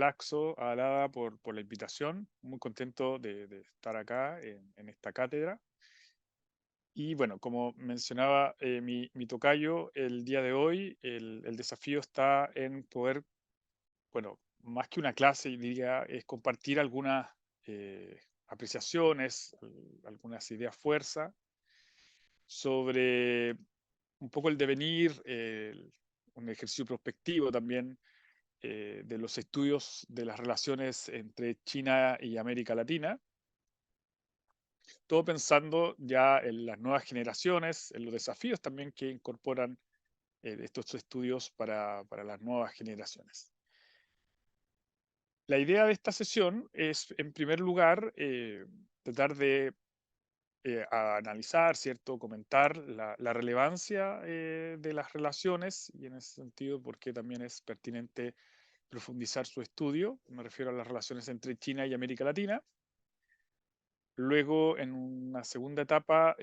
Flaxo, Alada, por la invitación. Muy contento de estar acá en esta cátedra. Y bueno, como mencionaba mi tocayo, el día de hoy el desafío está en poder, bueno, más que una clase, diría, es compartir algunas apreciaciones, algunas ideas fuerza sobre un poco el devenir, un ejercicio prospectivo también de los estudios de las relaciones entre China y América Latina, todo pensando ya en las nuevas generaciones, en los desafíos también que incorporan estos estudios para las nuevas generaciones. La idea de esta sesión es, en primer lugar, tratar de analizar, ¿cierto? Comentar la relevancia de las relaciones y en ese sentido, por qué también es pertinente profundizar su estudio. Me refiero a las relaciones entre China y América Latina. Luego, en una segunda etapa,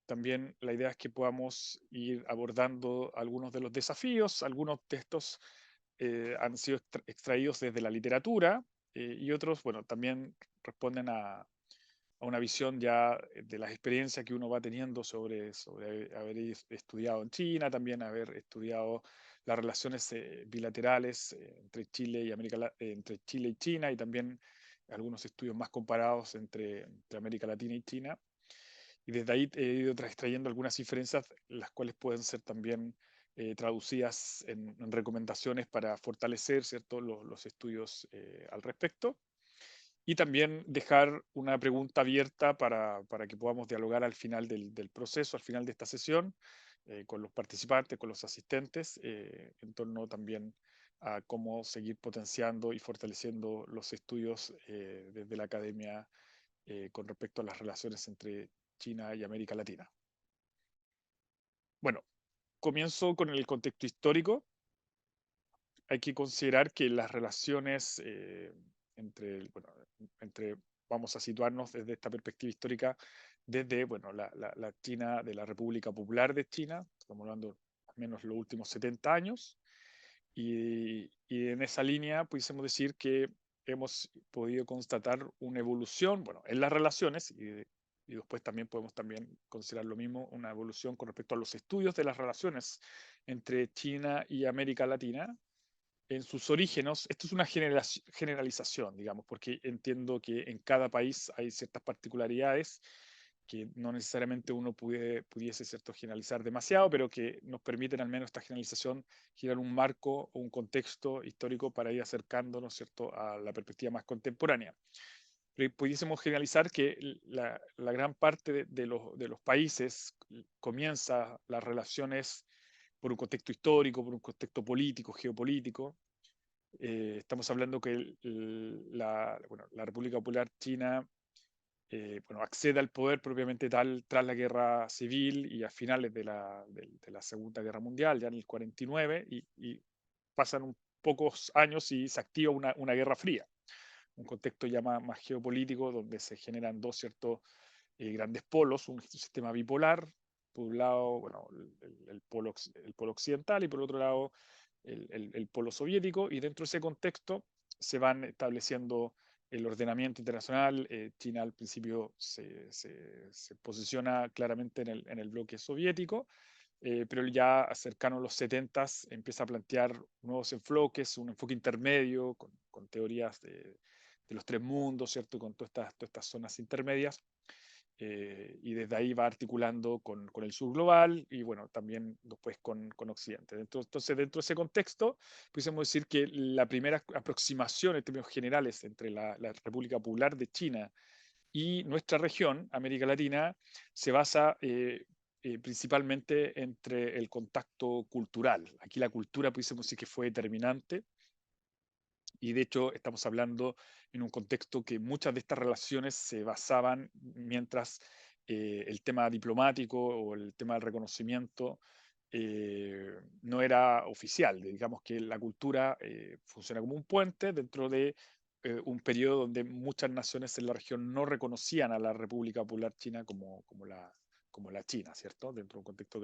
también la idea es que podamos ir abordando algunos de los desafíos. Algunos de estos han sido extraídos desde la literatura y otros, bueno, también responden a una visión ya de las experiencias que uno va teniendo sobre haber estudiado en China, también haber estudiado las relaciones bilaterales entre Chile y entre Chile y China, y también algunos estudios más comparados entre América Latina y China. Y desde ahí he ido extrayendo algunas diferencias, las cuales pueden ser también traducidas en recomendaciones para fortalecer, ¿cierto?, los estudios al respecto. Y también dejar una pregunta abierta para que podamos dialogar al final del proceso, al final de esta sesión, con los participantes, con los asistentes, en torno también a cómo seguir potenciando y fortaleciendo los estudios desde la academia con respecto a las relaciones entre China y América Latina. Bueno, comienzo con el contexto histórico. Hay que considerar que las relaciones bueno, entre, vamos a situarnos desde esta perspectiva histórica, desde bueno, la China de la República Popular de China, estamos hablando al menos los últimos 70 años, y en esa línea pudiésemos decir que hemos podido constatar una evolución, bueno, en las relaciones, y después también podemos también considerar lo mismo, una evolución con respecto a los estudios de las relaciones entre China y América Latina, en sus orígenes. Esto es una generalización, digamos, porque entiendo que en cada país hay ciertas particularidades que no necesariamente uno pudiese, ¿cierto?, generalizar demasiado, pero que nos permiten al menos esta generalización girar un marco o un contexto histórico para ir acercándonos, ¿cierto?, a la perspectiva más contemporánea. Pero pudiésemos generalizar que la gran parte de los países comienza las relaciones por un contexto histórico, por un contexto político, geopolítico. Estamos hablando que bueno, la República Popular China bueno, accede al poder propiamente tal tras la guerra civil y a finales de la Segunda Guerra Mundial, ya en el 49, y pasan pocos años y se activa una guerra fría, un contexto ya más geopolítico donde se generan dos ciertos grandes polos, un sistema bipolar, por un lado, bueno, el polo occidental y por otro lado el polo soviético, y dentro de ese contexto se van estableciendo el ordenamiento internacional. China al principio se posiciona claramente en el bloque soviético, pero ya cercano a los 70 empieza a plantear nuevos enfoques, un enfoque intermedio con teorías de los tres mundos, ¿cierto? Con todas estas zonas intermedias, y desde ahí va articulando con el sur global y bueno, también después con Occidente. Entonces, dentro de ese contexto, pudiésemos decir que la primera aproximación en términos generales entre la República Popular de China y nuestra región, América Latina, se basa principalmente entre el contacto cultural. Aquí la cultura, pudiésemos decir que fue determinante, y de hecho estamos hablando en un contexto que muchas de estas relaciones se basaban mientras el tema diplomático o el tema del reconocimiento no era oficial. Digamos que la cultura funciona como un puente dentro de un periodo donde muchas naciones en la región no reconocían a la República Popular China como la China, ¿cierto? Dentro de un contexto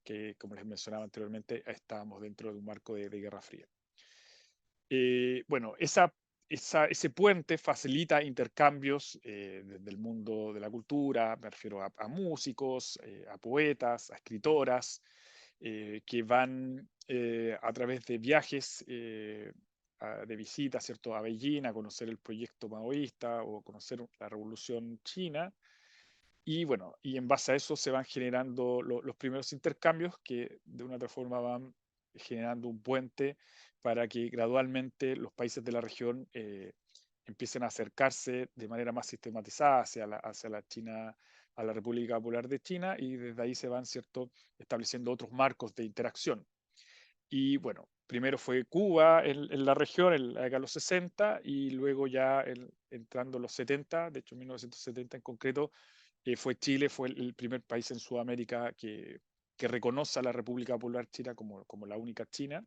que, como les mencionaba anteriormente, estábamos dentro de un marco de Guerra Fría. Bueno, ese puente facilita intercambios desde el mundo de la cultura, me refiero a músicos, a poetas, a escritoras, que van a través de viajes de visita, ¿cierto?, a Beijing, a conocer el proyecto maoísta o conocer la revolución china. Y bueno, y en base a eso se van generando los primeros intercambios que de una u otra forma van generando un puente para que gradualmente los países de la región empiecen a acercarse de manera más sistematizada hacia la China, a la República Popular de China, y desde ahí se van, ¿cierto?, estableciendo otros marcos de interacción. Y bueno, primero fue Cuba en la región, en la década de los 60, y luego ya entrando los 70, de hecho 1970 en concreto, fue Chile, fue el primer país en Sudamérica que reconoce a la República Popular China como la única China.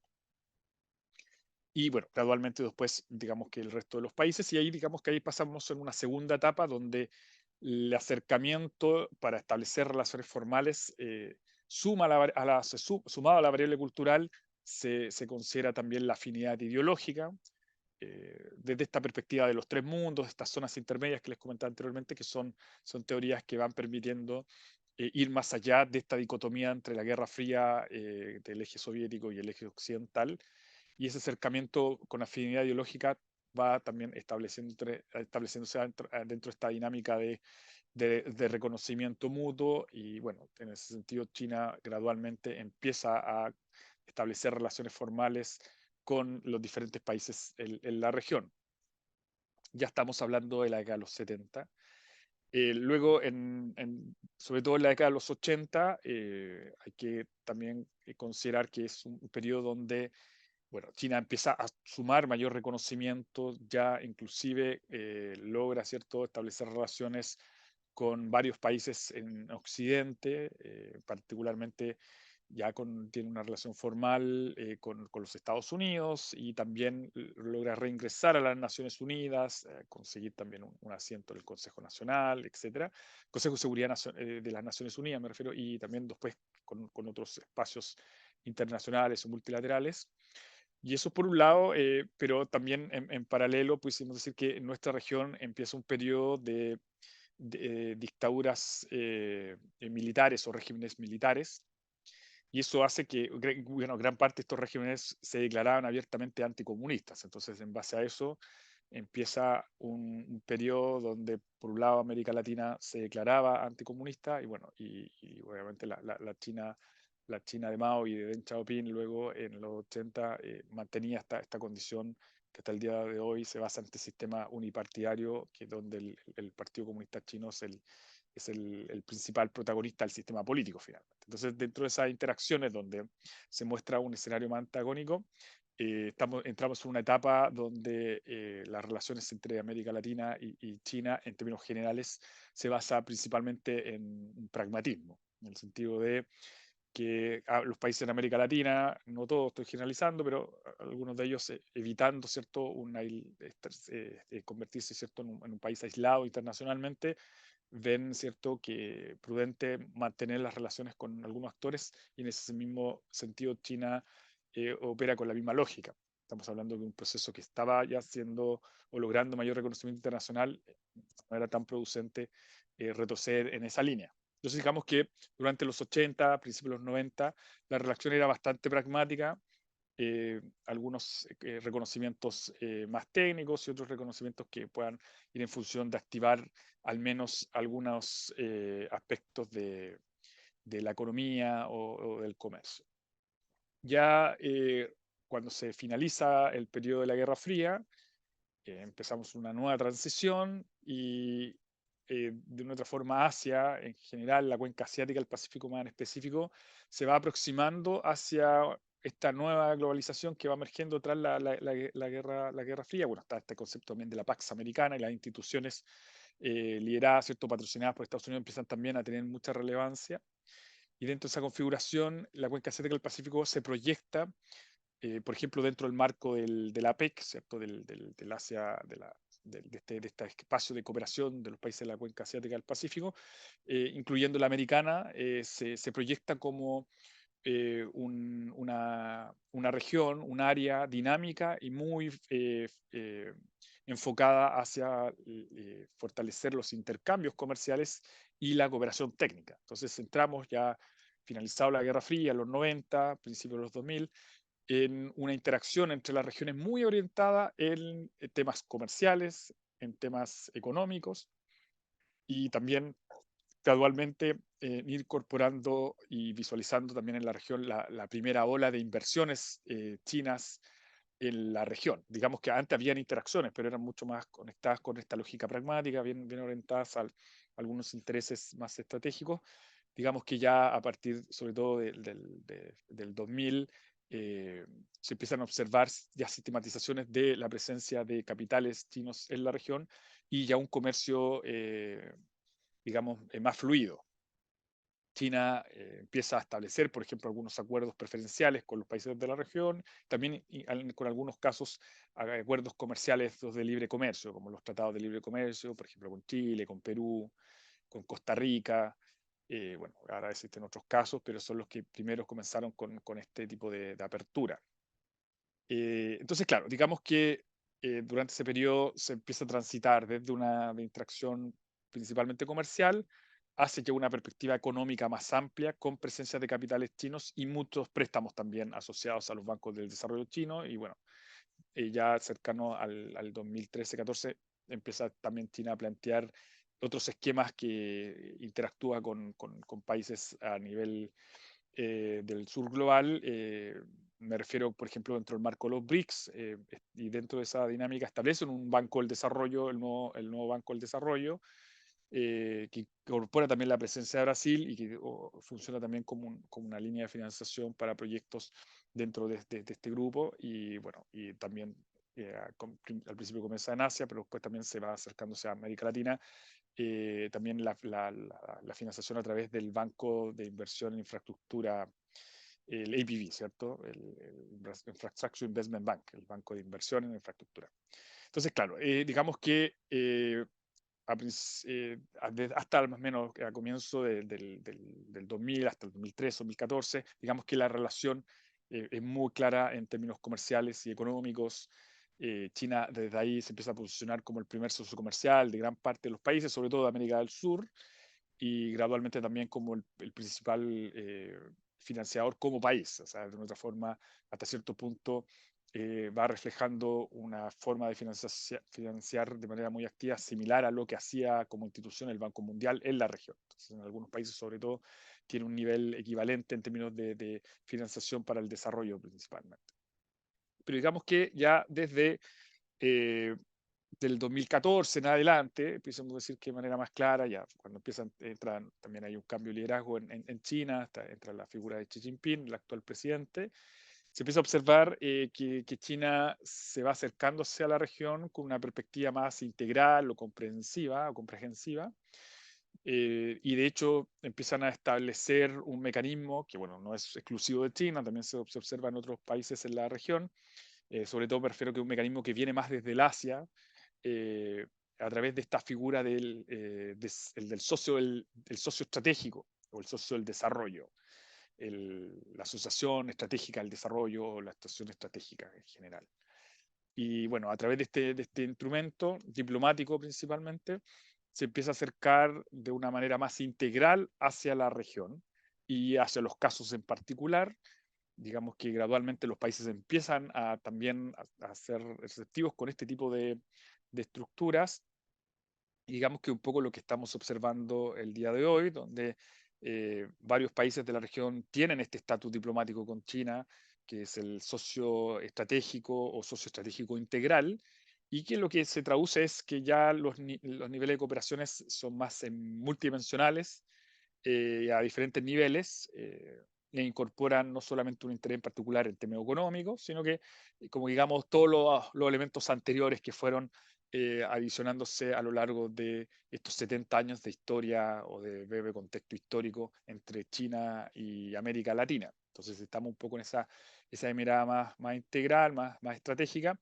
Y bueno, gradualmente después, digamos que el resto de los países, y ahí digamos que ahí pasamos en una segunda etapa donde el acercamiento para establecer relaciones formales suma sumado a la variable cultural, se considera también la afinidad ideológica, desde esta perspectiva de los tres mundos, estas zonas intermedias que les comentaba anteriormente, que son teorías que van permitiendo ir más allá de esta dicotomía entre la Guerra Fría del eje soviético y el eje occidental, y ese acercamiento con afinidad ideológica va también estableciéndose dentro de esta dinámica de reconocimiento mutuo, y bueno, en ese sentido China gradualmente empieza a establecer relaciones formales con los diferentes países en la región. Ya estamos hablando de la década de los 70. Luego, sobre todo en la década de los 80, hay que también considerar que es un periodo donde bueno, China empieza a sumar mayor reconocimiento, ya inclusive logra, ¿cierto?, establecer relaciones con varios países en Occidente, particularmente ya tiene una relación formal con los Estados Unidos, y también logra reingresar a las Naciones Unidas, conseguir también un asiento en el Consejo Nacional, etcétera. Consejo de Seguridad de las Naciones Unidas, me refiero, y también después con otros espacios internacionales o multilaterales. Y eso por un lado, pero también en paralelo, pudiésemos decir que en nuestra región empieza un periodo de dictaduras militares o regímenes militares, y eso hace que bueno, gran parte de estos regímenes se declaraban abiertamente anticomunistas. Entonces, en base a eso, empieza un periodo donde, por un lado, América Latina se declaraba anticomunista, y bueno, y obviamente la China de Mao y de Deng Xiaoping luego en los 80 mantenía esta condición que hasta el día de hoy se basa en este sistema unipartidario, que donde el Partido Comunista Chino es el principal protagonista del sistema político finalmente. Entonces, dentro de esas interacciones donde se muestra un escenario más antagónico, entramos en una etapa donde las relaciones entre América Latina y China, en términos generales, se basa principalmente en un pragmatismo, en el sentido de que los países en América Latina, no todos estoy generalizando, pero algunos de ellos evitando, ¿cierto?, convertirse, ¿cierto?, en un país aislado internacionalmente, ven, ¿cierto?, que prudente mantener las relaciones con algunos actores, y en ese mismo sentido China opera con la misma lógica. Estamos hablando de un proceso que estaba ya siendo o logrando mayor reconocimiento internacional, no era tan producente retroceder en esa línea. Entonces, digamos que durante los 80, principios de los 90, la relación era bastante pragmática, algunos reconocimientos más técnicos y otros reconocimientos que puedan ir en función de activar al menos algunos aspectos de la economía o del comercio. Ya cuando se finaliza el periodo de la Guerra Fría, empezamos una nueva transición, y de una otra forma Asia, en general la cuenca asiática, el Pacífico más en específico, se va aproximando hacia esta nueva globalización que va emergiendo tras la Guerra Fría. Bueno, está este concepto también de la Pax Americana, y las instituciones lideradas, ¿cierto?, patrocinadas por Estados Unidos, empiezan también a tener mucha relevancia. Y dentro de esa configuración, la cuenca asiática del Pacífico se proyecta, por ejemplo, dentro del marco de la APEC, ¿cierto?, del Asia, de este espacio de cooperación de los países de la cuenca asiática del Pacífico, incluyendo la americana, se proyecta como una región, un área dinámica y muy enfocada hacia fortalecer los intercambios comerciales y la cooperación técnica. Entonces entramos ya finalizado la Guerra Fría, en los 90, principios de los 2000, en una interacción entre las regiones muy orientada en temas comerciales, en temas económicos y también gradualmente ir incorporando y visualizando también en la región la primera ola de inversiones chinas en la región. Digamos que antes habían interacciones, pero eran mucho más conectadas con esta lógica pragmática, bien orientadas a algunos intereses más estratégicos. Digamos que ya a partir, sobre todo del 2000, se empiezan a observar ya sistematizaciones de la presencia de capitales chinos en la región y ya un comercio, digamos, más fluido. China empieza a establecer, por ejemplo, algunos acuerdos preferenciales con los países de la región, también con algunos casos acuerdos comerciales de libre comercio, como los tratados de libre comercio, por ejemplo, con Chile, con Perú, con Costa Rica. Bueno, ahora existen otros casos, pero son los que primeros comenzaron con este tipo de apertura. Entonces, claro, digamos que durante ese periodo se empieza a transitar desde una de interacción principalmente comercial hacia ya una perspectiva económica más amplia con presencia de capitales chinos y muchos préstamos también asociados a los bancos del desarrollo chino. Y bueno, ya cercano al 2013-14 empieza también China a plantear otros esquemas que interactúa con países a nivel del sur global. Me refiero, por ejemplo, dentro del marco de los BRICS, y dentro de esa dinámica establecen un banco del desarrollo, el nuevo Banco del Desarrollo, que incorpora también la presencia de Brasil y que funciona también como una línea de financiación para proyectos dentro de este grupo. Y bueno, y también al principio comienza en Asia, pero después también se va acercándose a América Latina. También la financiación a través del Banco de Inversión en Infraestructura, el APB, ¿cierto? El Infrastructure Investment Bank, el Banco de Inversión en Infraestructura. Entonces, claro, digamos que hasta más o menos a comienzo del 2000 hasta el 2013, 2014, digamos que la relación es muy clara en términos comerciales y económicos. China desde ahí se empieza a posicionar como el primer socio comercial de gran parte de los países, sobre todo de América del Sur, y gradualmente también como el principal financiador como país. O sea, de otra forma, hasta cierto punto va reflejando una forma de financiar de manera muy activa, similar a lo que hacía como institución el Banco Mundial en la región. Entonces, en algunos países, sobre todo, tiene un nivel equivalente en términos de financiación para el desarrollo principalmente. Pero digamos que ya desde eh, del 2014 en adelante, empezamos a decir que de manera más clara, ya cuando entran, también hay un cambio de liderazgo en China, entra la figura de Xi Jinping, el actual presidente, se empieza a observar que China se va acercándose a la región con una perspectiva más integral o comprensiva o comprehensiva. Y de hecho empiezan a establecer un mecanismo que, bueno, no es exclusivo de China, también se observa en otros países en la región. Sobre todo me refiero que es un mecanismo que viene más desde el Asia, eh, a través de esta figura del socio, el socio estratégico o el socio del desarrollo, la asociación estratégica del desarrollo o la asociación estratégica en general. Y bueno, a través de este instrumento diplomático principalmente, se empieza a acercar de una manera más integral hacia la región y hacia los casos en particular. Digamos que gradualmente los países empiezan a también a ser receptivos con este tipo de estructuras. Y digamos que un poco lo que estamos observando el día de hoy, donde varios países de la región tienen este estatus diplomático con China, que es el socio estratégico o socio estratégico integral, y que lo que se traduce es que ya los niveles de cooperaciones son más multidimensionales, a diferentes niveles, e incorporan no solamente un interés en particular en términos económicos, sino que, como digamos, todos los elementos anteriores que fueron adicionándose a lo largo de estos 70 años de historia o de breve contexto histórico entre China y América Latina. Entonces estamos un poco en esa mirada más integral, más estratégica.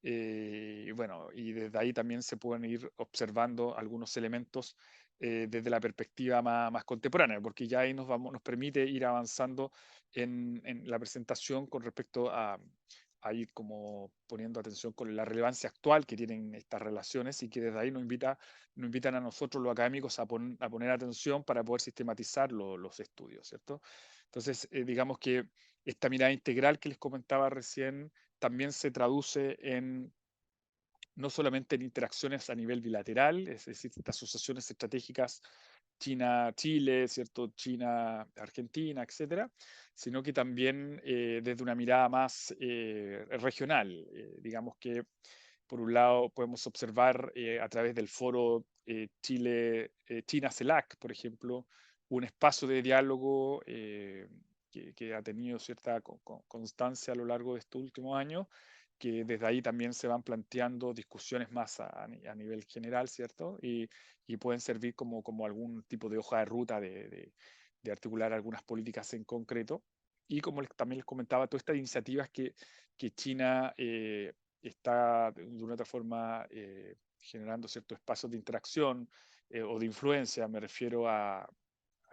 Bueno, y desde ahí también se pueden ir observando algunos elementos desde la perspectiva más contemporánea, porque ya ahí nos permite ir avanzando en la presentación con respecto a ir como poniendo atención con la relevancia actual que tienen estas relaciones y que desde ahí nos invitan a nosotros los académicos a poner atención para poder sistematizar los estudios, ¿cierto? Entonces, digamos que esta mirada integral que les comentaba recién también se traduce en no solamente en interacciones a nivel bilateral, es decir, estas asociaciones estratégicas China-Chile, ¿cierto? China-Argentina, etcétera, sino que también desde una mirada más regional. Digamos que, por un lado, podemos observar a través del foro China-CELAC, por ejemplo, un espacio de diálogo que ha tenido cierta constancia a lo largo de estos últimos años, que desde ahí también se van planteando discusiones más a nivel general, ¿cierto? Y pueden servir como algún tipo de hoja de ruta de articular algunas políticas en concreto. Y como también les comentaba, todas estas iniciativas que China está de una u otra forma generando ciertos espacios de interacción o de influencia, me refiero a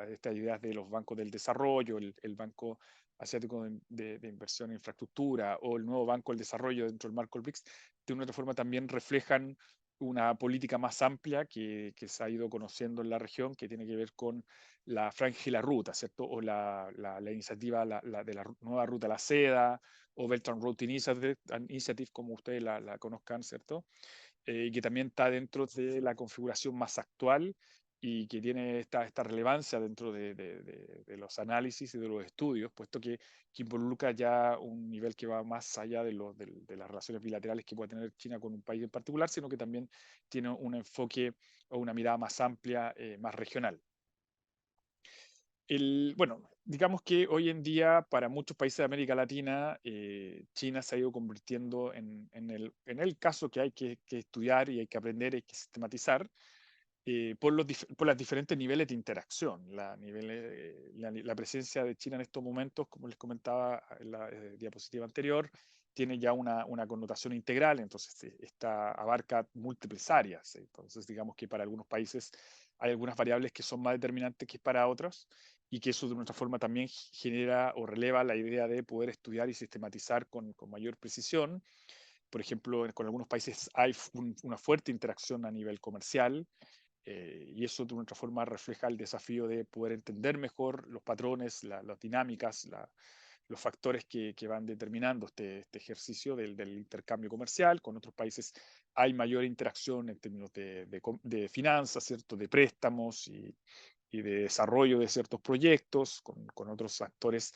estas ideas de los bancos del desarrollo, el Banco Asiático de Inversión en Infraestructura o el nuevo Banco del Desarrollo dentro del marco del BRICS, de una otra forma también reflejan una política más amplia que se ha ido conociendo en la región, que tiene que ver con la franja y la ruta, ¿cierto? O la iniciativa de la nueva ruta a la seda, o Belt and Road Initiative, como ustedes la conozcan, ¿cierto? Y que también está dentro de la configuración más actual y que tiene esta relevancia dentro de los análisis y de los estudios, puesto que involucra ya un nivel que va más allá de las relaciones bilaterales que puede tener China con un país en particular, sino que también tiene un enfoque o una mirada más amplia, más regional. Bueno, digamos que hoy en día para muchos países de América Latina, China se ha ido convirtiendo en el caso que hay que estudiar y hay que aprender, hay que sistematizar por los diferentes niveles de interacción. La presencia de China en estos momentos, como les comentaba en la diapositiva anterior, tiene ya una connotación integral, entonces esta abarca múltiples áreas. Entonces, digamos que para algunos países hay algunas variables que son más determinantes que para otros y que eso de nuestra forma también genera o releva la idea de poder estudiar y sistematizar con mayor precisión. Por ejemplo, con algunos países hay una fuerte interacción a nivel comercial, y eso de otra forma refleja el desafío de poder entender mejor los patrones, las dinámicas, los factores que van determinando este ejercicio del intercambio comercial. Con otros países hay mayor interacción en términos de finanzas, ¿cierto? De préstamos y de desarrollo de ciertos proyectos. Con otros actores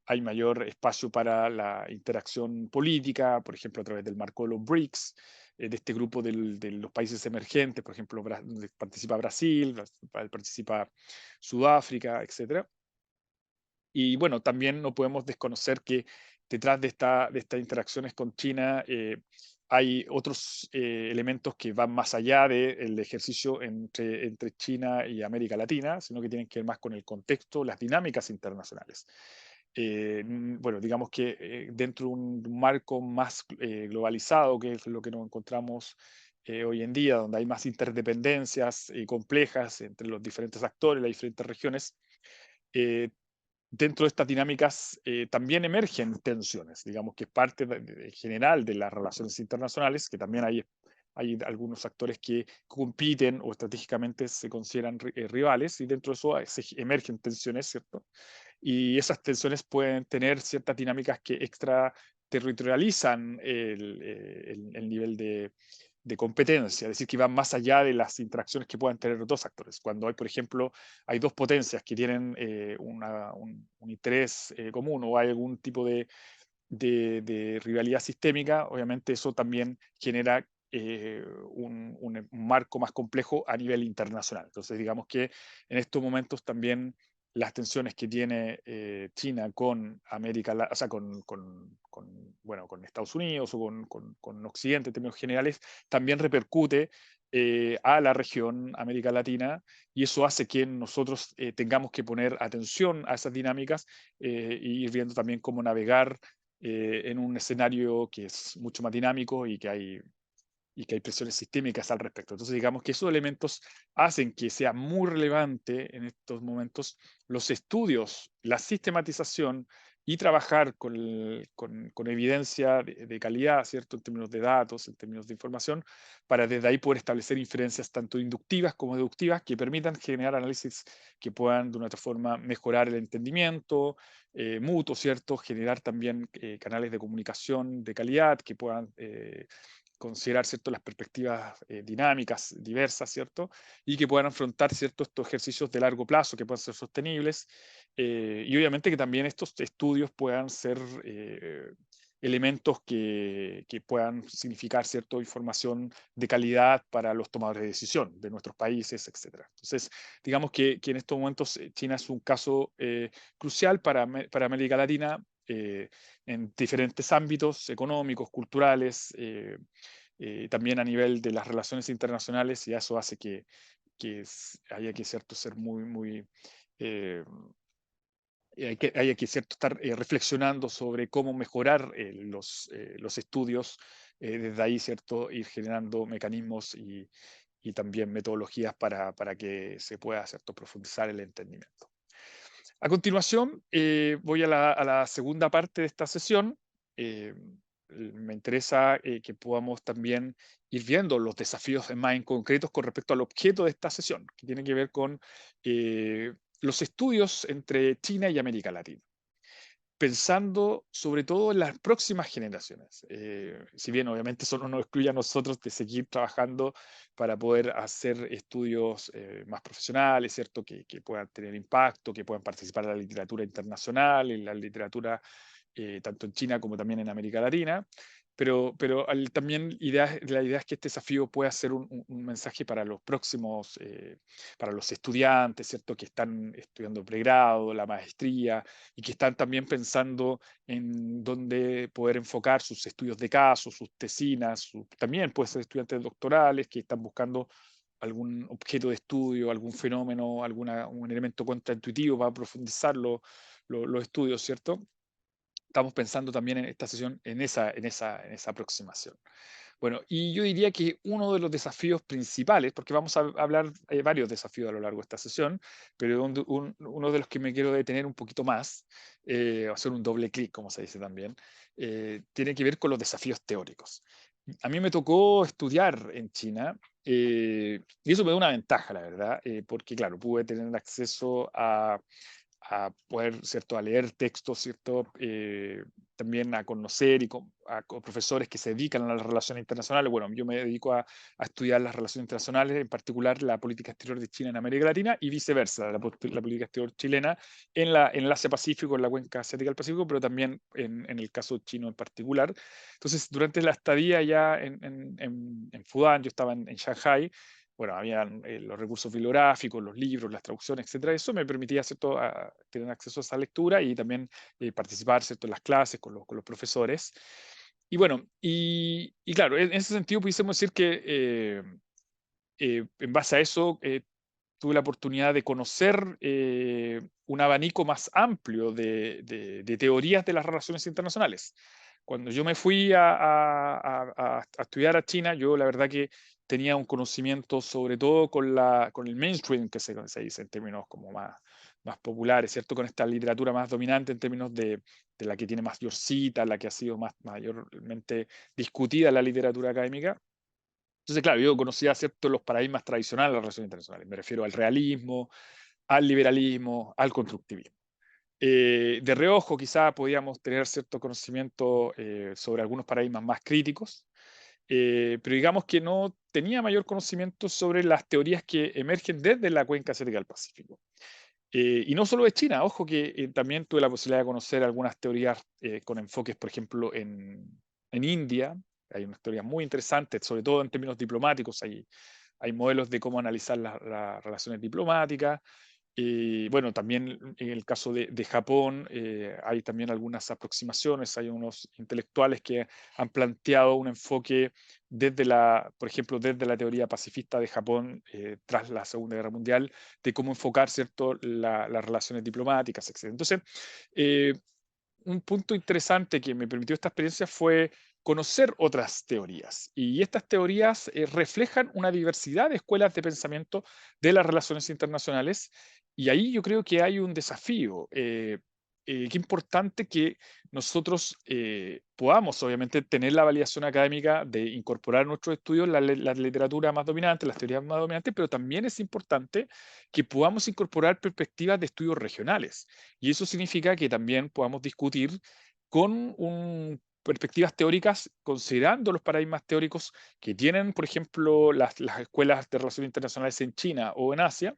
hay mayor espacio para la interacción política, por ejemplo, a través del marco de los BRICS, de este grupo de los países emergentes, por ejemplo, donde participa Brasil, participa Sudáfrica, etcétera. Y bueno, también no podemos desconocer que detrás de estas interacciones con China hay otros elementos que van más allá del ejercicio entre China y América Latina, sino que tienen que ver más con el contexto, las dinámicas internacionales. Bueno, digamos que dentro de un marco más globalizado, que es lo que nos encontramos hoy en día, donde hay más interdependencias complejas entre los diferentes actores, las diferentes regiones, eh, dentro de estas dinámicas también emergen tensiones, digamos que es parte general de las relaciones internacionales, que también hay algunos actores que compiten o estratégicamente se consideran rivales y dentro de eso emergen tensiones, ¿cierto? Y esas tensiones pueden tener ciertas dinámicas que extraterritorializan el nivel de competencia, es decir, que van más allá de las interacciones que puedan tener los dos actores. Cuando hay, por ejemplo, hay dos potencias que tienen un interés común o hay algún tipo de rivalidad sistémica, obviamente eso también genera un marco más complejo a nivel internacional. Entonces, digamos que en estos momentos también las tensiones que tiene China con o sea, bueno, con Estados Unidos o con Occidente en términos generales, también repercute a la región América Latina y eso hace que nosotros tengamos que poner atención a esas dinámicas e ir viendo también cómo navegar en un escenario que es mucho más dinámico y que hay presiones sistémicas al respecto. Entonces, digamos que esos elementos hacen que sea muy relevante en estos momentos los estudios, la sistematización y trabajar con evidencia de calidad, ¿cierto? En términos de datos, en términos de información, para desde ahí poder establecer inferencias tanto inductivas como deductivas que permitan generar análisis que puedan de una otra forma mejorar el entendimiento mutuo, ¿cierto? Generar también canales de comunicación de calidad que puedan considerar, ¿cierto? Las perspectivas dinámicas diversas, ¿cierto? Y que puedan afrontar, ¿cierto? Estos ejercicios de largo plazo que puedan ser sostenibles y obviamente que también estos estudios puedan ser elementos que puedan significar, ¿cierto? Información de calidad para los tomadores de decisión de nuestros países, etcétera. Entonces, digamos que en estos momentos China es un caso crucial para América Latina en diferentes ámbitos económicos, culturales, también a nivel de las relaciones internacionales, y eso hace que haya que cierto, ser muy eh, haya que cierto, estar reflexionando sobre cómo mejorar los estudios, desde ahí cierto, ir generando mecanismos y también metodologías para que se pueda cierto, profundizar el entendimiento. A continuación, voy a la segunda parte de esta sesión. Eh, Me interesa que podamos también ir viendo los desafíos más en concretos con respecto al objeto de esta sesión, que tiene que ver con eh, los estudios entre China y América Latina, pensando sobre todo en las próximas generaciones. Si bien obviamente eso no nos excluye a nosotros de seguir trabajando para poder hacer estudios más profesionales, ¿cierto? Que puedan tener impacto, que puedan participar en la literatura internacional, en la literatura tanto en China como también en América Latina. Pero también la idea es que este desafío pueda ser un mensaje para los próximos, para los estudiantes, ¿cierto? Que están estudiando pregrado, la maestría, y que están también pensando en dónde poder enfocar sus estudios de caso, sus tesinas, también puede ser estudiantes doctorales que están buscando algún objeto de estudio, algún fenómeno, un elemento contraintuitivo para profundizar los estudios, ¿cierto? Estamos pensando también en esta sesión en esa aproximación. Bueno, y yo diría que uno de los desafíos principales, porque vamos a hablar de varios desafíos a lo largo de esta sesión, pero uno de los que me quiero detener un poquito más, hacer un doble clic, como se dice también, tiene que ver con los desafíos teóricos. A mí me tocó estudiar en China y eso me da una ventaja, la verdad, porque claro, pude tener acceso a poder, ¿cierto?, a leer textos, ¿cierto?, también a conocer con profesores que se dedican a las relaciones internacionales. Bueno, yo me dedico a estudiar las relaciones internacionales, en particular la política exterior de China en América Latina y viceversa, la política exterior chilena en el Asia-Pacífico, en la cuenca asiática del Pacífico, pero también en el caso chino en particular. Entonces, durante la estadía ya en Fudan, yo estaba en Shanghai, bueno, habían los recursos bibliográficos, los libros, las traducciones, etcétera. Eso me permitía, ¿cierto?, tener acceso a esa lectura y también participar, ¿cierto?, en las clases con los profesores. Y bueno, y claro, en ese sentido pudiésemos decir que en base a eso tuve la oportunidad de conocer un abanico más amplio de teorías de las relaciones internacionales. Cuando yo me fui a estudiar a China, yo la verdad que tenía un conocimiento sobre todo con el mainstream, que se dice en términos como más populares, ¿cierto? Con esta literatura más dominante en términos de la que tiene mayor cita, la que ha sido mayormente discutida en la literatura académica. Entonces, claro, yo conocía ciertos los paradigmas tradicionales de las relaciones internacionales. Me refiero al realismo, al liberalismo, al constructivismo. De reojo, quizá podíamos tener cierto conocimiento sobre algunos paradigmas más críticos, pero digamos que no tenía mayor conocimiento sobre las teorías que emergen desde la cuenca asiática del Pacífico. Y no solo de China, ojo que también tuve la posibilidad de conocer algunas teorías con enfoques, por ejemplo, en India. Hay unas teorías muy interesantes, sobre todo en términos diplomáticos. Hay modelos de cómo analizar las relaciones diplomáticas. Y bueno, también en el caso de Japón hay también algunas aproximaciones, hay unos intelectuales que han planteado un enfoque por ejemplo, desde la teoría pacifista de Japón tras la Segunda Guerra Mundial, de cómo enfocar, ¿cierto?, las relaciones diplomáticas, etc. Entonces, un punto interesante que me permitió esta experiencia fue conocer otras teorías. Y estas teorías reflejan una diversidad de escuelas de pensamiento de las relaciones internacionales. Y ahí yo creo que hay un desafío. Qué importante que nosotros podamos, obviamente, tener la validación académica de incorporar en nuestros estudios la literatura más dominante, las teorías más dominantes, pero también es importante que podamos incorporar perspectivas de estudios regionales. Y eso significa que también podamos discutir con perspectivas teóricas, considerando los paradigmas teóricos que tienen, por ejemplo, las escuelas de relaciones internacionales en China o en Asia,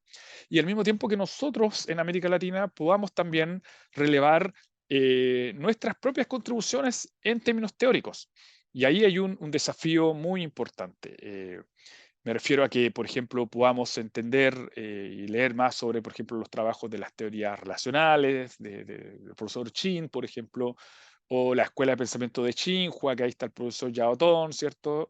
y al mismo tiempo que nosotros en América Latina podamos también relevar nuestras propias contribuciones en términos teóricos. Y ahí hay un desafío muy importante. Me refiero a que, por ejemplo, podamos entender y leer más sobre, por ejemplo, los trabajos de las teorías relacionales, del profesor Chin, por ejemplo, o la Escuela de Pensamiento de Tsinghua, que ahí está el profesor Yao Tong, ¿cierto?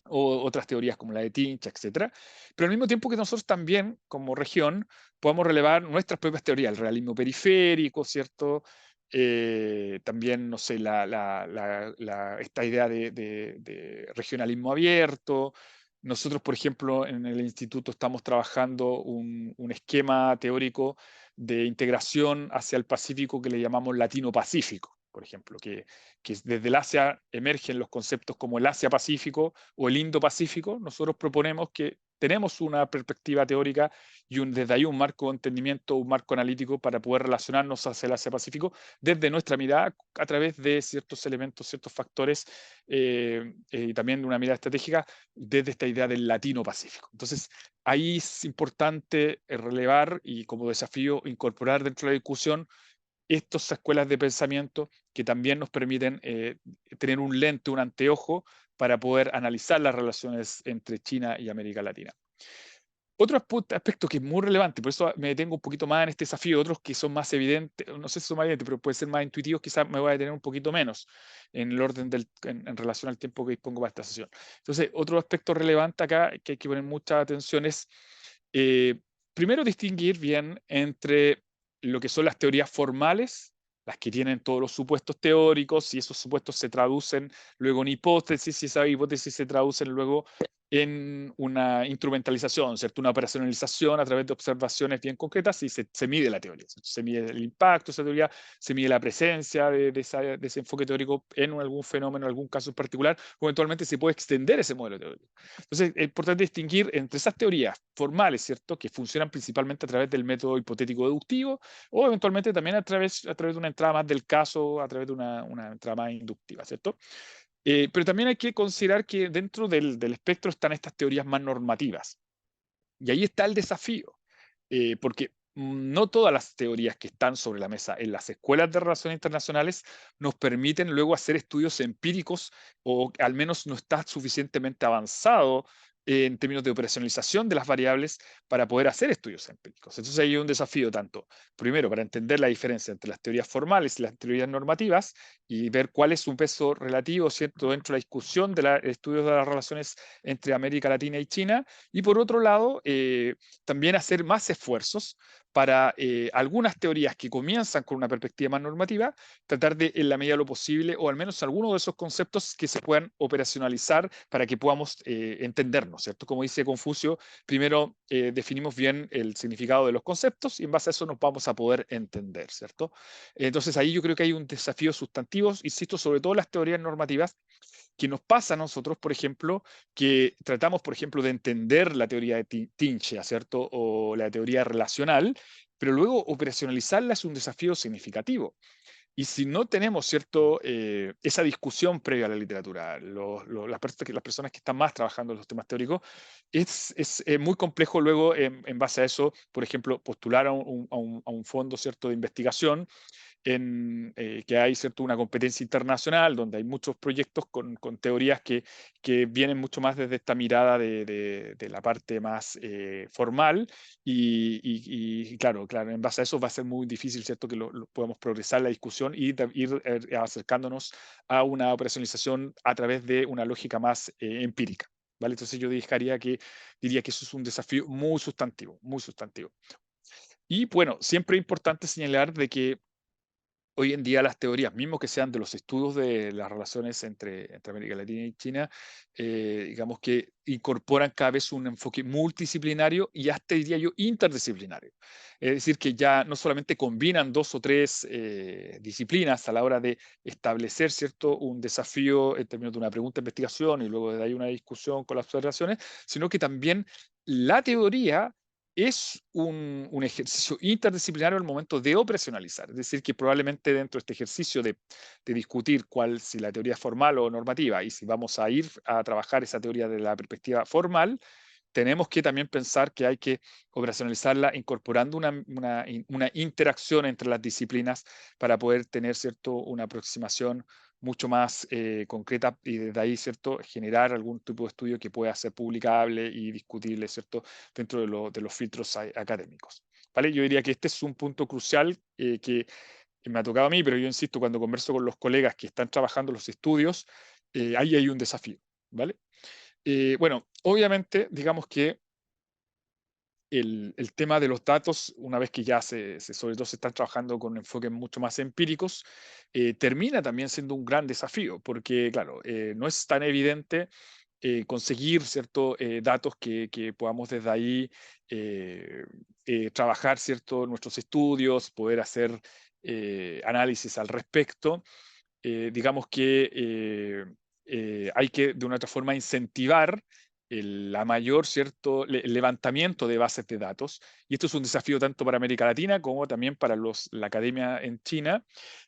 O otras teorías como la de Tincha, etcétera. Pero al mismo tiempo que nosotros también, como región, podamos relevar nuestras propias teorías, el realismo periférico, ¿cierto? También, no sé, esta idea de regionalismo abierto. Nosotros, por ejemplo, en el instituto estamos trabajando un esquema teórico de integración hacia el Pacífico que le llamamos Latino-Pacífico, por ejemplo, que desde el Asia emergen los conceptos como el Asia-Pacífico o el Indo-Pacífico. Nosotros proponemos que tenemos una perspectiva teórica y desde ahí un marco de entendimiento, un marco analítico para poder relacionarnos hacia el Asia-Pacífico desde nuestra mirada a través de ciertos elementos, ciertos factores y también de una mirada estratégica desde esta idea del latino-pacífico. Entonces, ahí es importante relevar y como desafío incorporar dentro de la discusión estas escuelas de pensamiento que también nos permiten tener un lente, un anteojo para poder analizar las relaciones entre China y América Latina. Otro aspecto que es muy relevante, por eso me detengo un poquito más en este desafío, otros que son más evidentes, no sé si son más evidentes, pero pueden ser más intuitivos, quizás me voy a detener un poquito menos en el orden en relación al tiempo que dispongo para esta sesión. Entonces, otro aspecto relevante acá que hay que poner mucha atención es, eh, primero, distinguir bien entre lo que son las teorías formales, las que tienen todos los supuestos teóricos, y esos supuestos se traducen luego en hipótesis, y esas hipótesis se traducen luego en una instrumentalización, ¿cierto? Una operacionalización a través de observaciones bien concretas y se mide la teoría, ¿cierto? Se mide el impacto de esa teoría, se mide la presencia de ese enfoque teórico en algún fenómeno, en algún caso en particular, o eventualmente se puede extender ese modelo teórico. Entonces, es importante distinguir entre esas teorías formales, ¿cierto? Que funcionan principalmente a través del método hipotético deductivo o eventualmente también a través de una entrada más del caso, a través de una entrada más inductiva, ¿cierto? Pero también hay que considerar que dentro del espectro están estas teorías más normativas. Y ahí está el desafío, porque no todas las teorías que están sobre la mesa en las escuelas de relaciones internacionales nos permiten luego hacer estudios empíricos o al menos no está suficientemente avanzado en términos de operacionalización de las variables para poder hacer estudios empíricos. Entonces hay un desafío tanto, primero, para entender la diferencia entre las teorías formales y las teorías normativas y ver cuál es su peso relativo, ¿cierto?, dentro de la discusión de los estudios de las relaciones entre América Latina y China, y por otro lado, también hacer más esfuerzos para algunas teorías que comienzan con una perspectiva más normativa, tratar de, en la medida de lo posible, o al menos algunos de esos conceptos que se puedan operacionalizar para que podamos entendernos, ¿cierto? Como dice Confucio, primero definimos bien el significado de los conceptos y en base a eso nos vamos a poder entender, ¿cierto? Entonces ahí yo creo que hay un desafío sustantivo, insisto, sobre todo las teorías normativas, que nos pasa a nosotros, por ejemplo, que tratamos, por ejemplo, de entender la teoría de Tincha, ¿cierto? O la teoría relacional, pero luego operacionalizarla es un desafío significativo. Y si no tenemos, ¿cierto?, esa discusión previa a la literatura, las personas que están más trabajando en los temas teóricos, es muy complejo luego, en base a eso, por ejemplo, postular a un fondo, ¿cierto?, de investigación que hay, ¿cierto?, una competencia internacional donde hay muchos proyectos con teorías que vienen mucho más desde esta mirada de la parte más formal y claro, en base a eso va a ser muy difícil, ¿cierto?, que podamos progresar la discusión y ir acercándonos a una operacionalización a través de una lógica más empírica. ¿Vale? Entonces yo diría que eso es un desafío muy sustantivo, muy sustantivo. Y bueno, siempre es importante señalar de que hoy en día las teorías, mismo que sean de los estudios de las relaciones entre América Latina y China, digamos que incorporan cada vez un enfoque multidisciplinario y hasta diría yo interdisciplinario. Es decir, que ya no solamente combinan dos o tres disciplinas a la hora de establecer, ¿cierto?, un desafío en términos de una pregunta de investigación y luego de ahí una discusión con las observaciones, sino que también la teoría es un ejercicio interdisciplinario al momento de operacionalizar. Es decir, que probablemente dentro de este ejercicio de discutir cuál, si la teoría es formal o normativa, y si vamos a ir a trabajar esa teoría de la perspectiva formal, tenemos que también pensar que hay que operacionalizarla incorporando una interacción entre las disciplinas para poder tener, ¿cierto?, una aproximación mucho más concreta y desde ahí, ¿cierto?, generar algún tipo de estudio que pueda ser publicable y discutible, ¿cierto?, dentro de los filtros académicos. ¿Vale? Yo diría que este es un punto crucial que me ha tocado a mí, pero yo insisto, cuando converso con los colegas que están trabajando los estudios, ahí hay un desafío. ¿Vale? Bueno, obviamente, digamos que el tema de los datos, una vez que ya sobre todo se están trabajando con enfoques mucho más empíricos, termina también siendo un gran desafío, porque, claro, no es tan evidente conseguir ciertos datos que podamos desde ahí trabajar cierto, nuestros estudios, poder hacer análisis al respecto. Digamos que hay que de una otra forma incentivar la mayor cierto levantamiento de bases de datos y esto es un desafío tanto para América Latina como también para la academia en China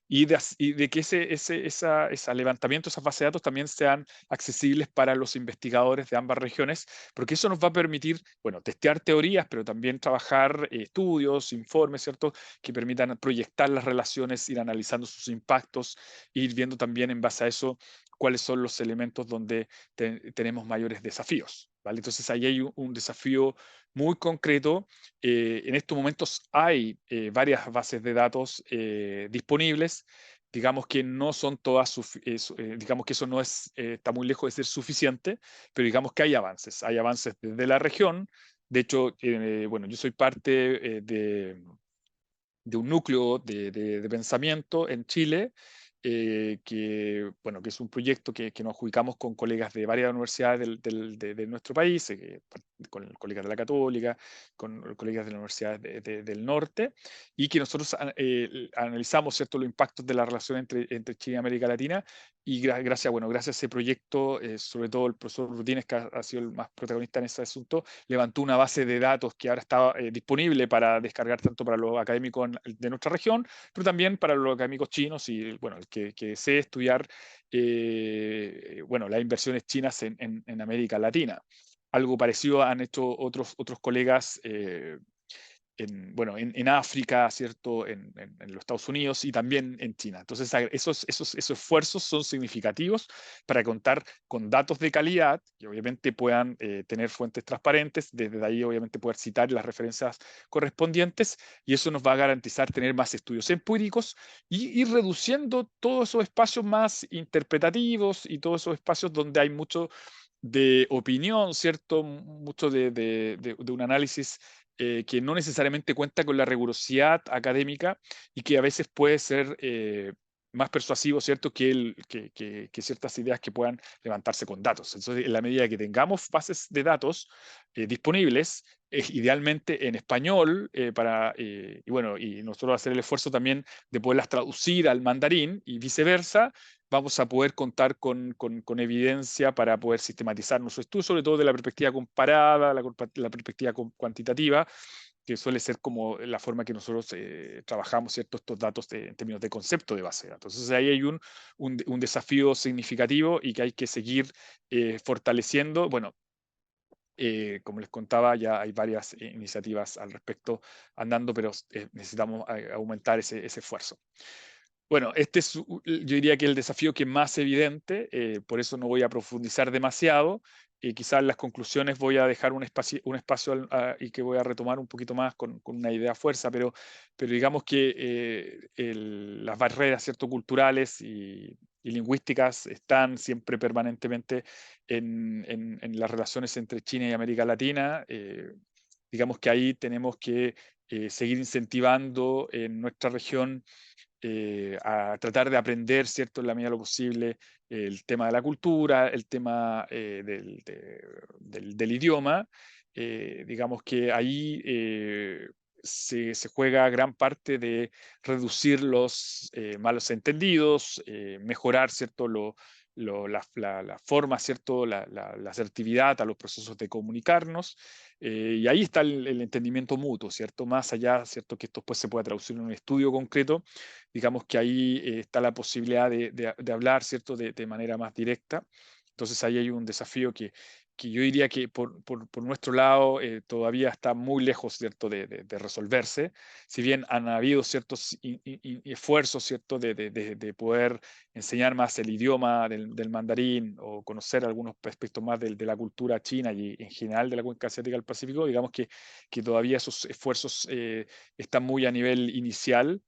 y de que ese levantamiento, esas bases de datos también sean accesibles para los investigadores de ambas regiones, porque eso nos va a permitir, bueno, testear teorías, pero también trabajar estudios, informes, ¿cierto?, que permitan proyectar las relaciones, ir analizando sus impactos, ir viendo también en base a eso cuáles son los elementos donde tenemos mayores desafíos. ¿Vale? Entonces ahí hay un desafío muy concreto. En estos momentos hay varias bases de datos disponibles. Digamos que no son todas, digamos que eso no es, está muy lejos de ser suficiente, pero digamos que hay avances desde la región. De hecho, bueno, yo soy parte de un núcleo de pensamiento en Chile, bueno, que es un proyecto que nos adjudicamos con colegas de varias universidades de nuestro país, con colegas de la Católica, con colegas de las universidades del norte, y que nosotros analizamos, ¿cierto?, los impactos de la relación entre Chile y América Latina, y gracias, bueno, gracias a ese proyecto, sobre todo el profesor Rutines, que ha sido el más protagonista en ese asunto, levantó una base de datos que ahora está disponible para descargar tanto para los académicos de nuestra región, pero también para los académicos chinos y, bueno, el que desee estudiar, bueno, las inversiones chinas en América Latina. Algo parecido han hecho otros colegas bueno, en África, ¿cierto? En los Estados Unidos y también en China. Entonces, esos esfuerzos son significativos para contar con datos de calidad que obviamente puedan tener fuentes transparentes, desde ahí obviamente poder citar las referencias correspondientes y eso nos va a garantizar tener más estudios empíricos y ir reduciendo todos esos espacios más interpretativos y todos esos espacios donde hay mucho de opinión, ¿cierto? Mucho de un análisis que no necesariamente cuenta con la rigurosidad académica y que a veces puede ser más persuasivo, ¿cierto?, que ciertas ideas que puedan levantarse con datos. Entonces, en la medida que tengamos bases de datos disponibles, idealmente en español, y bueno, y nosotros hacer el esfuerzo también de poderlas traducir al mandarín y viceversa, vamos a poder contar con evidencia para poder sistematizar nuestro estudio, sobre todo de la perspectiva comparada, la perspectiva cuantitativa, que suele ser como la forma que nosotros trabajamos, ¿cierto?, estos datos en términos de concepto de base de datos. Entonces ahí hay un desafío significativo y que hay que seguir fortaleciendo. Bueno, como les contaba, ya hay varias iniciativas al respecto andando, pero necesitamos aumentar ese esfuerzo. Bueno, este es, yo diría que el desafío que es más evidente, por eso no voy a profundizar demasiado. Quizás en las conclusiones voy a dejar un espacio y que voy a retomar un poquito más con una idea fuerza, pero digamos que las barreras, ¿cierto?, culturales y lingüísticas están siempre permanentemente en las relaciones entre China y América Latina. Digamos que ahí tenemos que seguir incentivando en nuestra región a tratar de aprender, ¿cierto?, en la medida de lo posible, el tema de la cultura, el tema del idioma. Digamos que ahí se juega gran parte de reducir los malos entendidos, mejorar, ¿cierto?, la forma, ¿cierto?, la asertividad a los procesos de comunicarnos. Y ahí está el entendimiento mutuo, ¿cierto? Más allá, ¿cierto?, que esto después se pueda traducir en un estudio concreto, digamos que ahí está la posibilidad de hablar, ¿cierto?, de manera más directa. Entonces ahí hay un desafío que yo diría que por nuestro lado todavía está muy lejos, ¿cierto?, de resolverse. Si bien han habido ciertos esfuerzos, ¿cierto?, de poder enseñar más el idioma del mandarín o conocer algunos aspectos más de la cultura china y en general de la cuenca asiática del Pacífico, digamos que todavía esos esfuerzos están muy a nivel inicial.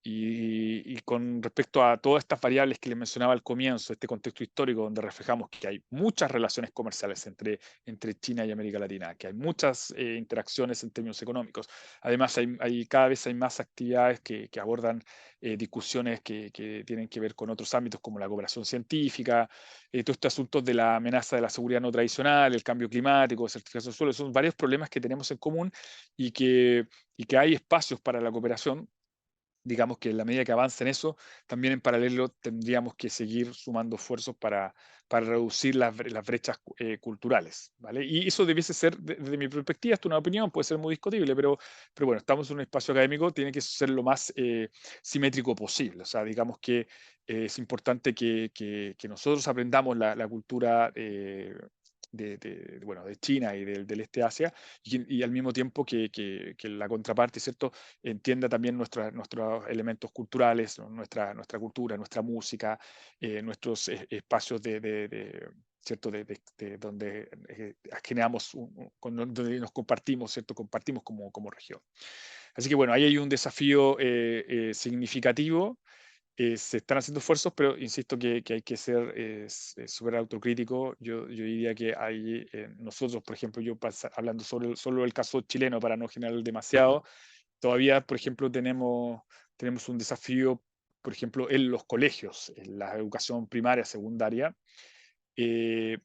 Y con respecto a todas estas variables que les mencionaba al comienzo, este contexto histórico donde reflejamos que hay muchas relaciones comerciales entre China y América Latina, que hay muchas interacciones en términos económicos. Además, cada vez hay más actividades que abordan discusiones que tienen que ver con otros ámbitos como la cooperación científica, todos estos asuntos de la amenaza de la seguridad no tradicional, el cambio climático, desertificación del suelo, son varios problemas que tenemos en común y que hay espacios para la cooperación. Digamos que en la medida que avance en eso, también en paralelo tendríamos que seguir sumando esfuerzos para reducir las brechas culturales, ¿vale? Y eso debiese ser, desde mi perspectiva, esto es una opinión, puede ser muy discutible, pero bueno, estamos en un espacio académico, tiene que ser lo más simétrico posible. O sea, digamos que es importante que nosotros aprendamos la cultura bueno, de China y del este de Asia, y al mismo tiempo que la contraparte, ¿cierto?, entienda también nuestros elementos culturales, ¿no? Nuestra cultura, nuestra música, nuestros espacios ¿cierto? Donde generamos, donde nos compartimos, ¿cierto? Compartimos como región. Así que bueno, ahí hay un desafío significativo. Se están haciendo esfuerzos, pero insisto que hay que ser súper autocrítico. Yo diría que hay, nosotros, por ejemplo, hablando solo del caso chileno para no generar demasiado, todavía, por ejemplo, tenemos un desafío, por ejemplo, en los colegios, en la educación primaria, secundaria. Eh,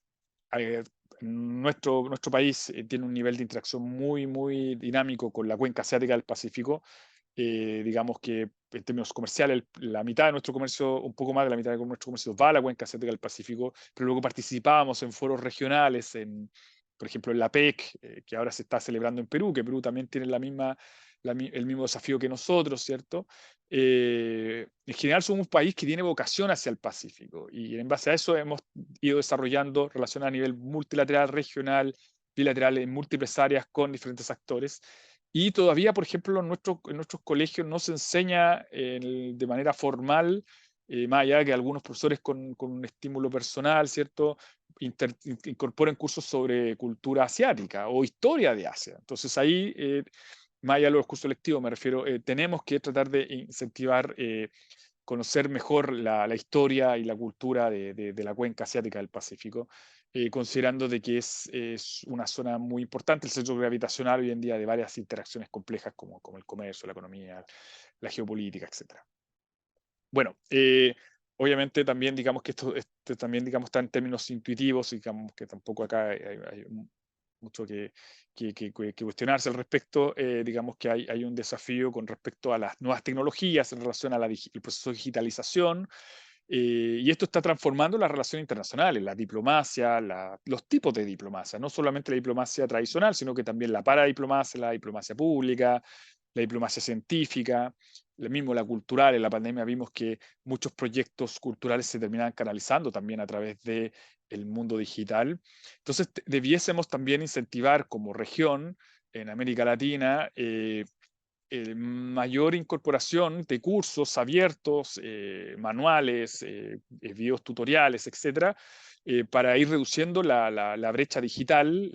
eh, nuestro país tiene un nivel de interacción muy dinámico con la cuenca asiática del Pacífico. Digamos que en términos comerciales, la mitad de nuestro comercio, un poco más de la mitad de nuestro comercio va a la cuenca asiática del Pacífico, pero luego participábamos en foros regionales, por ejemplo, en la PEC, que ahora se está celebrando en Perú, que Perú también tiene el mismo desafío que nosotros, ¿cierto? En general somos un país que tiene vocación hacia el Pacífico y en base a eso hemos ido desarrollando relaciones a nivel multilateral, regional, bilateral, en múltiples áreas con diferentes actores. Y todavía, por ejemplo, en nuestros colegios no se enseña de manera formal, más allá de que algunos profesores con un estímulo personal, ¿cierto?, incorporen cursos sobre cultura asiática o historia de Asia. Entonces ahí, más allá de los cursos lectivos, me refiero, tenemos que tratar de incentivar, conocer mejor la historia y la cultura de la cuenca asiática del Pacífico, considerando de que es una zona muy importante, el centro gravitacional hoy en día de varias interacciones complejas como el comercio, la economía, la geopolítica, etcétera. Bueno, obviamente también digamos que esto también digamos está en términos intuitivos, y digamos que tampoco acá hay mucho que cuestionarse al respecto. Digamos que hay un desafío con respecto a las nuevas tecnologías en relación al proceso de digitalización, y esto está transformando las relaciones internacionales, la diplomacia, los tipos de diplomacia, no solamente la diplomacia tradicional, sino que también la paradiplomacia, la diplomacia pública, la diplomacia científica, lo mismo la cultural. En la pandemia vimos que muchos proyectos culturales se terminan canalizando también a través de el mundo digital. Entonces, debiésemos también incentivar como región en América Latina mayor incorporación de cursos abiertos, manuales, videos tutoriales, etcétera, para ir reduciendo la brecha digital,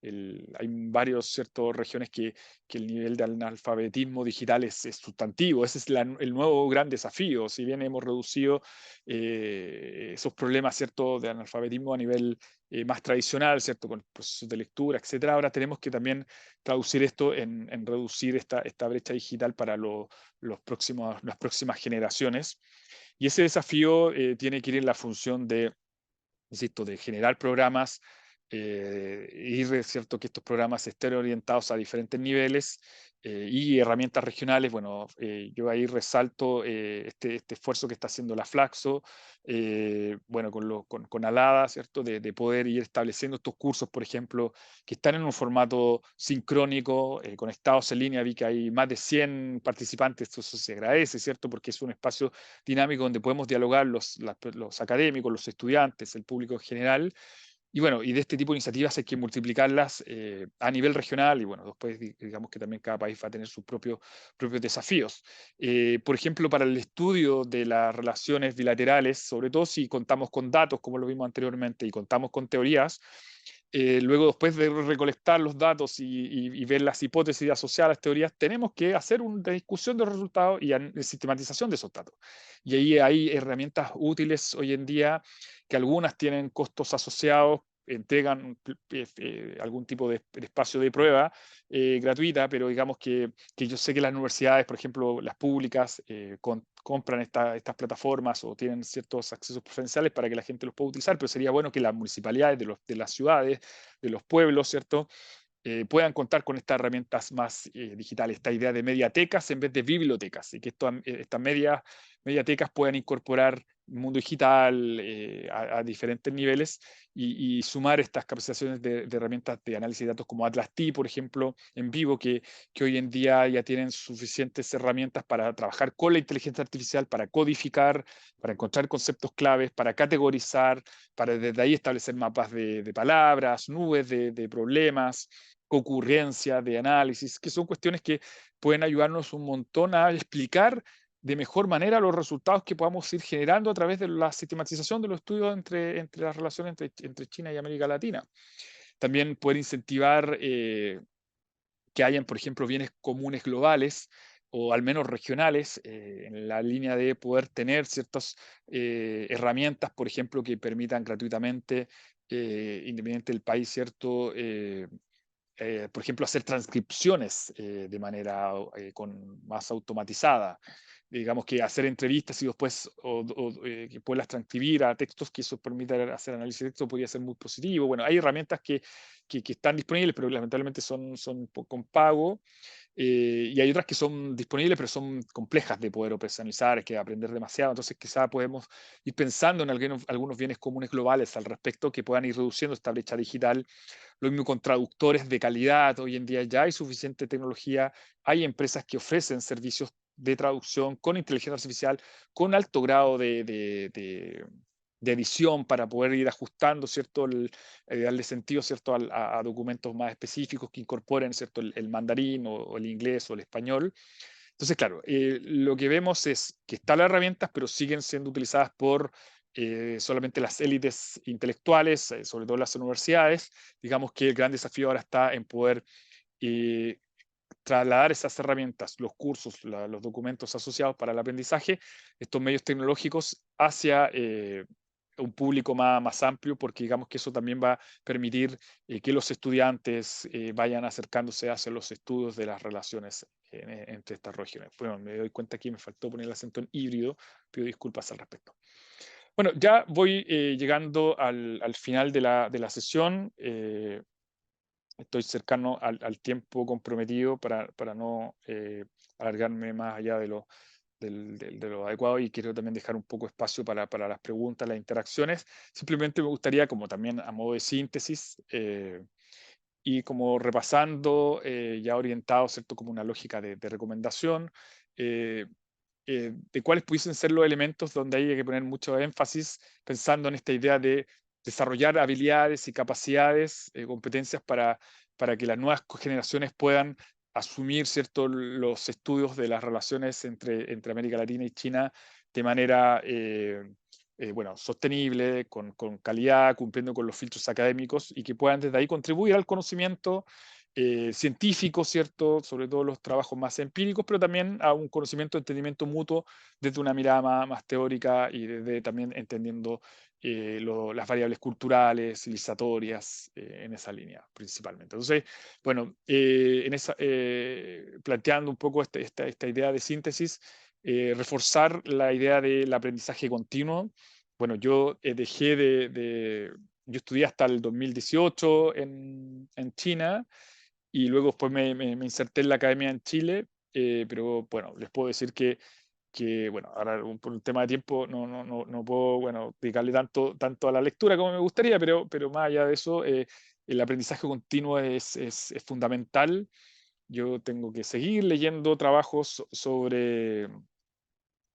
hay varios ciertas regiones que el nivel de analfabetismo digital es sustantivo. Ese es el nuevo gran desafío. Si bien hemos reducido esos problemas, ¿cierto?, de analfabetismo a nivel más tradicional, ¿cierto?, con procesos de lectura, etcétera, ahora tenemos que también traducir esto en reducir esta brecha digital para las próximas generaciones. Y ese desafío tiene que ir en la función de, insisto, de generar programas y es cierto que estos programas estén orientados a diferentes niveles y herramientas regionales. Bueno, yo ahí resalto este esfuerzo que está haciendo la Flaxo, bueno, con Alada, ¿cierto? De poder ir estableciendo estos cursos, por ejemplo, que están en un formato sincrónico, conectados en línea. Vi que hay más de 100 participantes, eso se agradece, ¿cierto? Porque es un espacio dinámico donde podemos dialogar los académicos, los estudiantes, el público en general. Y bueno, y de este tipo de iniciativas hay que multiplicarlas a nivel regional y bueno, después digamos que también cada país va a tener sus propios desafíos. Por ejemplo, para el estudio de las relaciones bilaterales, sobre todo si contamos con datos, como lo vimos anteriormente, y contamos con teorías, luego después de recolectar los datos y ver las hipótesis asociadas a las teorías, tenemos que hacer una discusión de los resultados y sistematización de esos datos. Y ahí hay herramientas útiles hoy en día que algunas tienen costos asociados, entregan algún tipo de espacio de prueba gratuita, pero digamos que yo sé que las universidades, por ejemplo, las públicas, compran estas plataformas o tienen ciertos accesos preferenciales para que la gente los pueda utilizar, pero sería bueno que las municipalidades de las ciudades, de los pueblos, ¿cierto?, puedan contar con estas herramientas más digitales, esta idea de mediatecas en vez de bibliotecas, y que estas mediatecas puedan incorporar mundo digital a diferentes niveles y sumar estas capacitaciones de herramientas de análisis de datos como Atlas T, por ejemplo, en vivo, que hoy en día ya tienen suficientes herramientas para trabajar con la inteligencia artificial, para codificar, para encontrar conceptos claves, para categorizar, para desde ahí establecer mapas de palabras, nubes de problemas, concurrencia, de análisis, que son cuestiones que pueden ayudarnos un montón a explicar de mejor manera los resultados que podamos ir generando a través de la sistematización de los estudios entre las relaciones entre China y América Latina. También poder incentivar que hayan, por ejemplo, bienes comunes globales o al menos regionales, en la línea de poder tener ciertas herramientas, por ejemplo, que permitan gratuitamente, independiente del país, ¿cierto? Por ejemplo, hacer transcripciones de manera más automatizada. Digamos que hacer entrevistas y después que poderlas transcribir a textos, que eso permita hacer análisis de texto, podría ser muy positivo. Bueno, hay herramientas que están disponibles, pero lamentablemente son con pago. Y hay otras que son disponibles, pero son complejas de poder operacionalizar, hay que aprender demasiado. Entonces, quizá podemos ir pensando en algunos bienes comunes globales al respecto que puedan ir reduciendo esta brecha digital. Lo mismo con traductores de calidad. Hoy en día ya hay suficiente tecnología. Hay empresas que ofrecen servicios de traducción con inteligencia artificial, con alto grado de edición para poder ir ajustando, ¿cierto? Darle sentido, ¿cierto? A documentos más específicos que incorporen, ¿cierto? El mandarín o el inglés o el español. Entonces, claro, lo que vemos es que están las herramientas, pero siguen siendo utilizadas por solamente las élites intelectuales, sobre todo las universidades. Digamos que el gran desafío ahora está en poder eh, trasladar esas herramientas, los cursos, los documentos asociados para el aprendizaje, estos medios tecnológicos hacia un público más amplio, porque digamos que eso también va a permitir que los estudiantes vayan acercándose hacia los estudios de las relaciones entre estas regiones. Bueno, me doy cuenta que me faltó poner el acento en híbrido, pido disculpas al respecto. Bueno, ya voy llegando al final de la sesión. Estoy cercano al tiempo comprometido para no alargarme más allá de lo adecuado y quiero también dejar un poco espacio para las preguntas, las interacciones. Simplemente me gustaría, como también a modo de síntesis, y como repasando, ya orientado, ¿cierto?, como una lógica de recomendación, eh, de cuáles pudiesen ser los elementos donde hay que poner mucho énfasis, pensando en esta idea de desarrollar habilidades y capacidades, competencias para que las nuevas generaciones puedan asumir, ¿cierto?, los estudios de las relaciones entre América Latina y China de manera bueno, sostenible, con calidad, cumpliendo con los filtros académicos y que puedan desde ahí contribuir al conocimiento científico, ¿cierto? Sobre todo los trabajos más empíricos, pero también a un conocimiento, entendimiento mutuo desde una mirada más teórica y desde también entendiendo las variables culturales, civilizatorias, en esa línea principalmente. Entonces, bueno, planteando un poco esta idea de síntesis, reforzar la idea del aprendizaje continuo. Bueno, yo yo estudié hasta el 2018 en China y luego después me inserté en la academia en Chile, pero bueno, les puedo decir bueno, ahora por un tema de tiempo no puedo, bueno, dedicarle tanto a la lectura como me gustaría, pero más allá de eso, el aprendizaje continuo es fundamental. Yo tengo que seguir leyendo trabajos sobre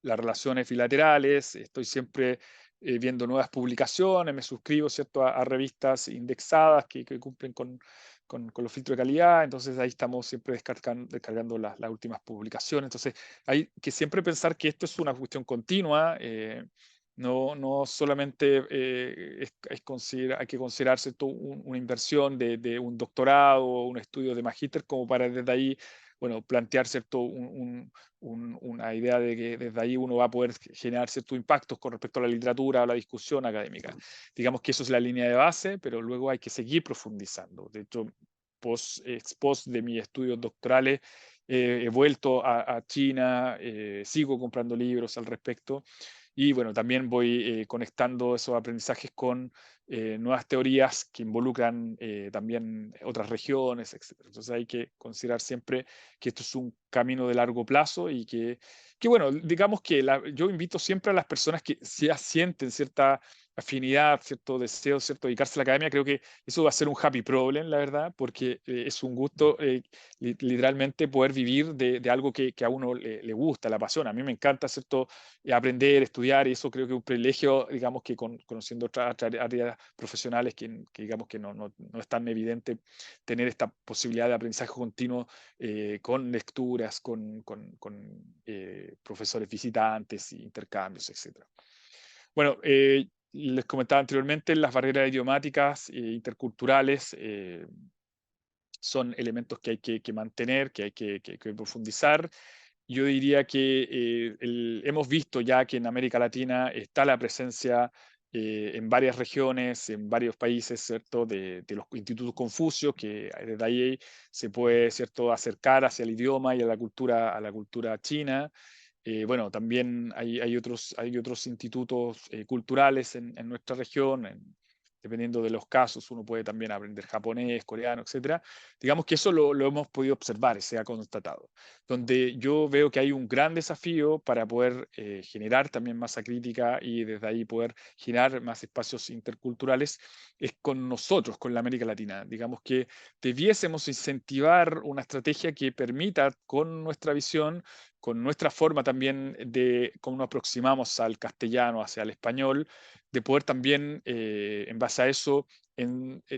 las relaciones bilaterales, estoy siempre viendo nuevas publicaciones, me suscribo, ¿cierto?, a revistas indexadas que cumplen con los filtros de calidad, entonces ahí estamos siempre descargando las últimas publicaciones, entonces hay que siempre pensar que esto es una cuestión continua, no solamente hay que considerar, ¿cierto?, una inversión de un doctorado o un estudio de magíster como para desde ahí, bueno, plantear, ¿cierto?, una idea de que desde ahí uno va a poder generar ciertos impactos con respecto a la literatura o la discusión académica. Digamos que eso es la línea de base, pero luego hay que seguir profundizando. De hecho, ex post de mis estudios doctorales, he vuelto a China, sigo comprando libros al respecto y bueno, también voy conectando esos aprendizajes con nuevas teorías que involucran también otras regiones, etc. Entonces hay que considerar siempre que esto es un camino de largo plazo y que bueno, digamos que yo invito siempre a las personas que ya sienten cierta afinidad, cierto deseo, cierto dedicarse a la academia, creo que eso va a ser un happy problem, la verdad, porque es un gusto literalmente poder vivir de algo que a uno le gusta, la apasiona. A mí me encanta, cierto, aprender, estudiar, y eso creo que es un privilegio, digamos, que conociendo otras áreas profesionales que digamos que no es tan evidente tener esta posibilidad de aprendizaje continuo con lecturas, con profesores visitantes, intercambios, etcétera. Bueno, les comentaba anteriormente, las barreras idiomáticas e interculturales son elementos que hay que mantener, que hay que profundizar. Yo diría que hemos visto ya que en América Latina está la presencia en varias regiones, en varios países, ¿cierto?, de los institutos Confucio, que desde ahí se puede, ¿cierto?, acercar hacia el idioma y a la cultura china. Bueno, también hay otros institutos culturales en nuestra región, dependiendo de los casos, uno puede también aprender japonés, coreano, etcétera. Digamos que eso lo hemos podido observar y se ha constatado. Donde yo veo que hay un gran desafío para poder generar también masa crítica y desde ahí poder generar más espacios interculturales, es con nosotros, con la América Latina. Digamos que debiésemos incentivar una estrategia que permita, con nuestra visión, con nuestra forma también de cómo nos aproximamos al castellano, hacia el español, de poder también, en base a eso,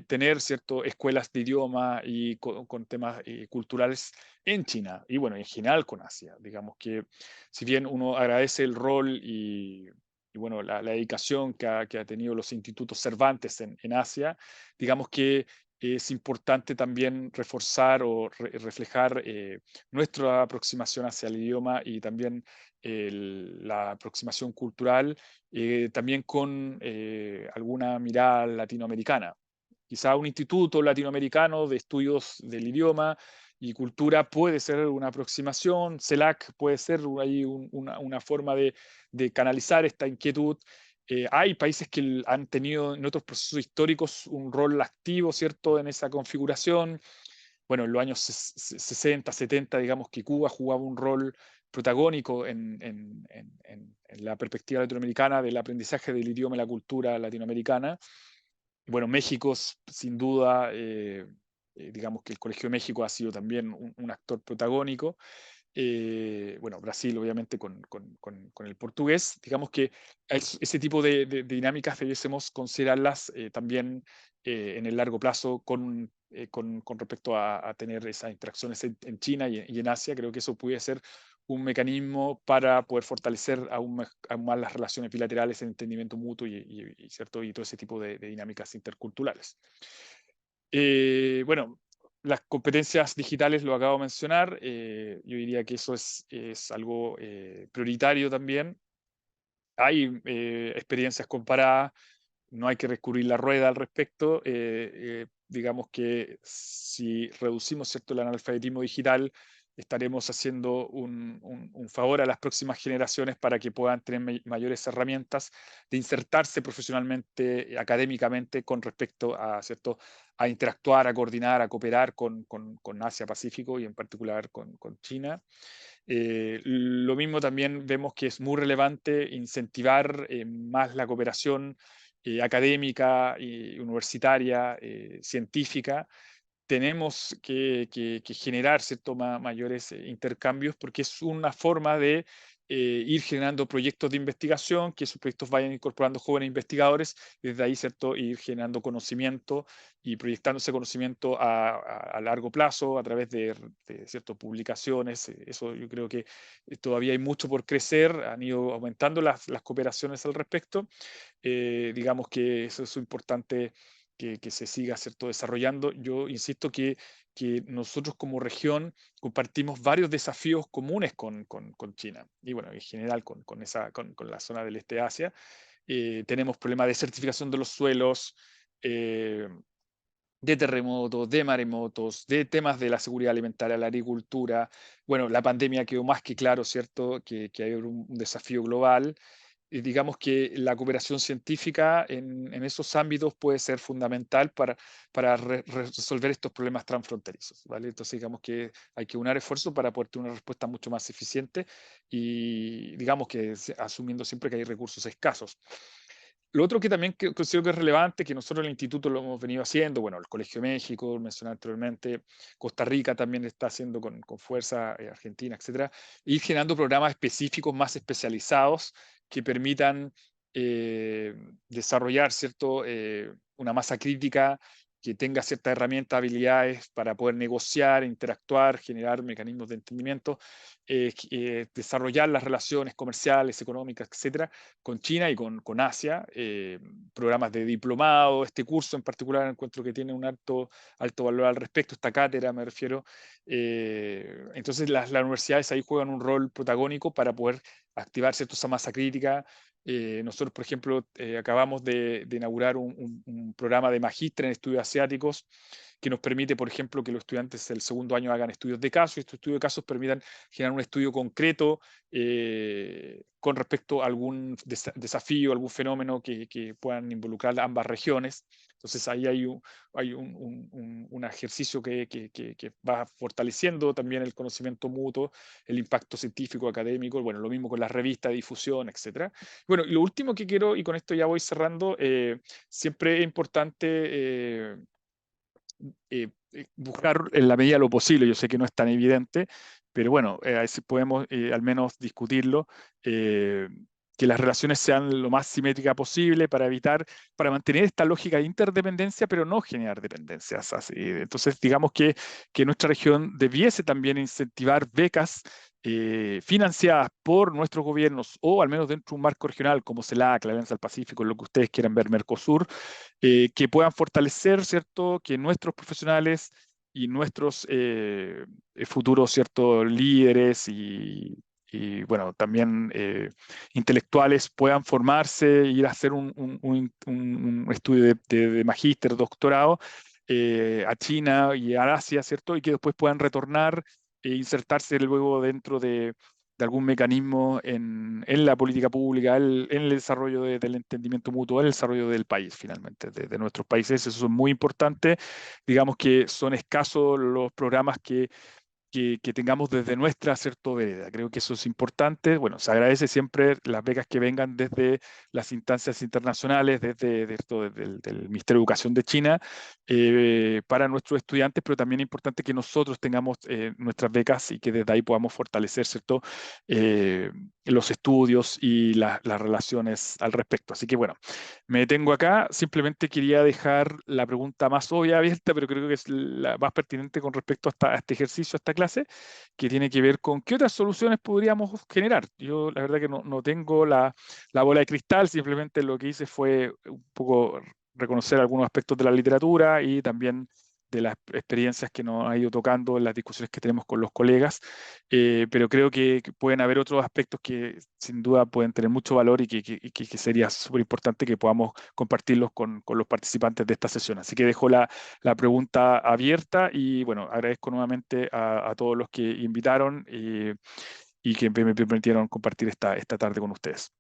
tener cierto, escuelas de idioma y con temas culturales en China y bueno, en general con Asia. Digamos que si bien uno agradece el rol y bueno, la dedicación que ha tenido los institutos Cervantes en Asia, digamos que es importante también reforzar o reflejar nuestra aproximación hacia el idioma y también la aproximación cultural, también con alguna mirada latinoamericana. Quizá un instituto latinoamericano de estudios del idioma y cultura puede ser una aproximación, CELAC puede ser ahí una forma de canalizar esta inquietud. Hay países que han tenido en otros procesos históricos un rol activo, ¿cierto?, en esa configuración. Bueno, en los años 60, 70, digamos que Cuba jugaba un rol protagónico en la perspectiva latinoamericana del aprendizaje del idioma y la cultura latinoamericana. Y bueno, México, sin duda, digamos que el Colegio de México ha sido también un actor protagónico. Bueno, Brasil, obviamente, con el portugués. Digamos que ese tipo de dinámicas debiésemos considerarlas también en el largo plazo con respecto a tener esas interacciones en China y en Asia. Creo que eso puede ser un mecanismo para poder fortalecer aún más las relaciones bilaterales, el entendimiento mutuo ¿cierto? Y todo ese tipo de dinámicas interculturales. Bueno, las competencias digitales lo acabo de mencionar. Yo diría que eso es algo prioritario también. Hay experiencias comparadas, no hay que recurrir la rueda al respecto. Digamos que si reducimos, ¿cierto?, el analfabetismo digital, estaremos haciendo un favor a las próximas generaciones para que puedan tener mayores herramientas de insertarse profesionalmente, académicamente, con respecto a, ¿cierto?, a interactuar, a coordinar, a cooperar con Asia-Pacífico y en particular con China. Lo mismo también vemos que es muy relevante incentivar más la cooperación académica, universitaria, científica. Tenemos que generar, ¿cierto?, mayores intercambios, porque es una forma de ir generando proyectos de investigación, que esos proyectos vayan incorporando jóvenes investigadores, y desde ahí, ¿cierto?, ir generando conocimiento y proyectando ese conocimiento a largo plazo a través de ciertas publicaciones. Eso yo creo que todavía hay mucho por crecer, han ido aumentando las cooperaciones al respecto. Digamos que eso es importante que se siga, ¿cierto?, desarrollando. Yo insisto que nosotros como región compartimos varios desafíos comunes con China y bueno, en general con la zona del este de Asia. Tenemos problemas de certificación de los suelos, eh, de terremotos, de maremotos, de temas de la seguridad alimentaria, la agricultura. Bueno, la pandemia quedó más que claro, ¿cierto?, que hay un desafío global. Y digamos que la cooperación científica en esos ámbitos puede ser fundamental para resolver estos problemas transfronterizos, ¿vale? Entonces, digamos que hay que unar esfuerzos para poder tener una respuesta mucho más eficiente y, digamos que asumiendo siempre que hay recursos escasos. Lo otro que también considero que es relevante, que nosotros en el instituto lo hemos venido haciendo, bueno, el Colegio de México, mencioné anteriormente, Costa Rica también está haciendo con fuerza, Argentina, etcétera, ir generando programas específicos más especializados que permitan eh, desarrollar, ¿cierto?, una masa crítica que tenga ciertas herramientas, habilidades para poder negociar, interactuar, generar mecanismos de entendimiento, desarrollar las relaciones comerciales, económicas, etcétera, con China y con Asia, programas de diplomado, este curso en particular encuentro que tiene un alto valor al respecto, esta cátedra me refiero. Entonces las universidades ahí juegan un rol protagónico para poder activar cierta esa masa crítica. Nosotros, por ejemplo, acabamos de inaugurar un programa de magíster en estudios asiáticos que nos permite, por ejemplo, que los estudiantes del segundo año hagan estudios de casos y estos estudios de casos permitan generar un estudio concreto con respecto a algún desafío, algún fenómeno que puedan involucrar a ambas regiones. Entonces ahí hay un ejercicio que va fortaleciendo también el conocimiento mutuo, el impacto científico, académico, bueno, lo mismo con las revistas de difusión, etcétera. Bueno, y lo último que quiero, y con esto ya voy cerrando, siempre es importante buscar en la medida de lo posible, yo sé que no es tan evidente, pero bueno, a ver si podemos al menos discutirlo, eh, que las relaciones sean lo más simétricas posible para mantener esta lógica de interdependencia, pero no generar dependencias. Así. Entonces, digamos que nuestra región debiese también incentivar becas financiadas por nuestros gobiernos o al menos dentro de un marco regional como CELAC, la Alianza del Pacífico, lo que ustedes quieran ver, Mercosur, que puedan fortalecer, ¿cierto?, que nuestros profesionales y nuestros futuros, ¿cierto?, líderes bueno, también intelectuales puedan formarse, ir a hacer un estudio de magíster, doctorado a China y a Asia, ¿cierto? Y que después puedan retornar e insertarse luego dentro de algún mecanismo en la política pública, en el desarrollo del entendimiento mutuo, en el desarrollo del país, finalmente, de nuestros países. Eso es muy importante. Digamos que son escasos los programas que tengamos desde nuestra cierto vereda. Creo que eso es importante. Bueno, se agradece siempre las becas que vengan desde las instancias internacionales, desde el Ministerio de Educación de China, para nuestros estudiantes, pero también es importante que nosotros tengamos nuestras becas y que desde ahí podamos fortalecer, ¿cierto? los estudios y las relaciones al respecto. Así que bueno, me detengo acá. Simplemente quería dejar la pregunta más obvia abierta, pero creo que es la más pertinente con respecto a este ejercicio, a esta clase, que tiene que ver con qué otras soluciones podríamos generar. Yo la verdad que no tengo la bola de cristal, simplemente lo que hice fue un poco reconocer algunos aspectos de la literatura y también de las experiencias que nos ha ido tocando en las discusiones que tenemos con los colegas, pero creo que pueden haber otros aspectos que sin duda pueden tener mucho valor y que sería súper importante que podamos compartirlos con los participantes de esta sesión. Así que dejo la pregunta abierta y bueno, agradezco nuevamente a todos los que invitaron y que me permitieron compartir esta tarde con ustedes.